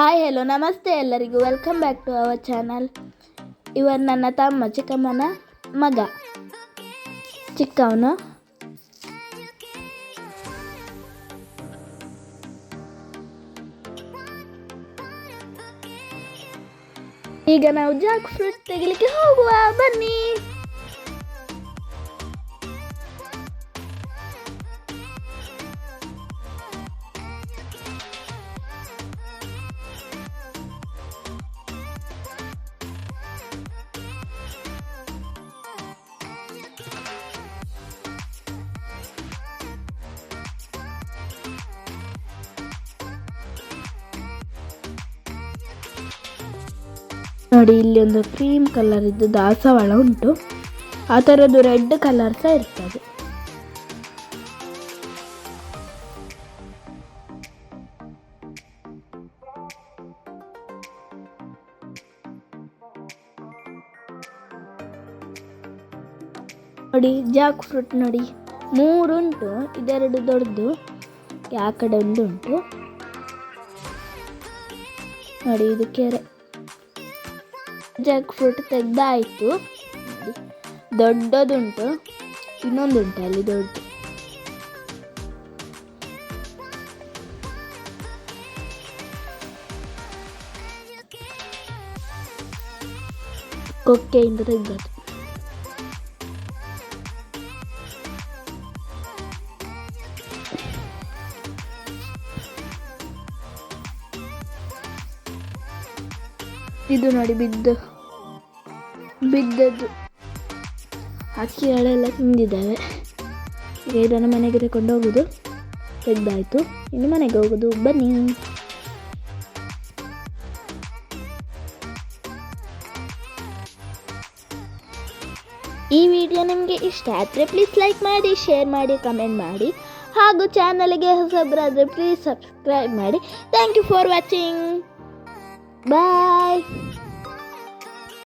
Hi hello ನಮಸ್ತೆ ಎಲ್ಲರಿಗೂ welcome back to our channel. ಇವನು ನನ್ನ ತಮ್ಮ ಚಿಕ್ಕಮ್ಮನ ಮಗ. ಚಿಕ್ಕವನು ಈಗ ನಾವು ಜಾಕ್ ಫ್ರೂಟ್ ತೆಗಿಲಿಕ್ಕೆ ಹೋಗುವ, ಬನ್ನಿ. ನೋಡಿ, ಇಲ್ಲಿ ಒಂದು ಕ್ರೀಮ್ ಕಲರ್ ಇದ್ದು ದಾಸವಾಳ ಉಂಟು. ಆ ಥರದ್ದು ರೆಡ್ ಕಲರ್ ಸಹ ಇರ್ತದೆ. ನೋಡಿ, ಜಾಕ್ ಫ್ರೂಟ್ ನೋಡಿ 3 ಉಂಟು. ಇದೆರಡು ದೊಡ್ಡದು, ಆ ಕಡೆ ಒಂದು ಉಂಟು. ನೋಡಿ, ಇದು ಕೆರೆ. ಜಾಕ್ ಫ್ರೂಟ್ ತೆಗ್ದಾಯಿತು. ನೋಡಿ, ದೊಡ್ಡದುಂಟು, ಇನ್ನೊಂದುಂಟು ಅಲ್ಲಿ ದೊಡ್ಡ. ಕೊಕ್ಕೆಯಿಂದ ತೆಗ್ದದ್ದು. ಇದು ನೋಡಿ ಬಿದ್ದದ್ದು ಹಕ್ಕಿಗಳೆಲ್ಲ ತಿಂದಿದ್ದಾವೆ. ಈಗ ಇದನ್ನು ಮನೆಗೆ ತಗೊಂಡು ಹೋಗುದು. ತೆಗ್ದಾಯ್ತು, ಇನ್ನು ಮನೆಗೆ ಹೋಗುದು, ಬನ್ನಿ. ಈ ವಿಡಿಯೋ ನಿಮಗೆ ಇಷ್ಟ ಆದರೆ ಪ್ಲೀಸ್ ಲೈಕ್ ಮಾಡಿ, ಶೇರ್ ಮಾಡಿ, ಕಮೆಂಟ್ ಮಾಡಿ. ಹಾಗೂ ಚಾನಲ್ಗೆ ಹೊಸಬರಾದರೆ ಪ್ಲೀಸ್ ಸಬ್ಸ್ಕ್ರೈಬ್ ಮಾಡಿ. Thank you for watching. Bye.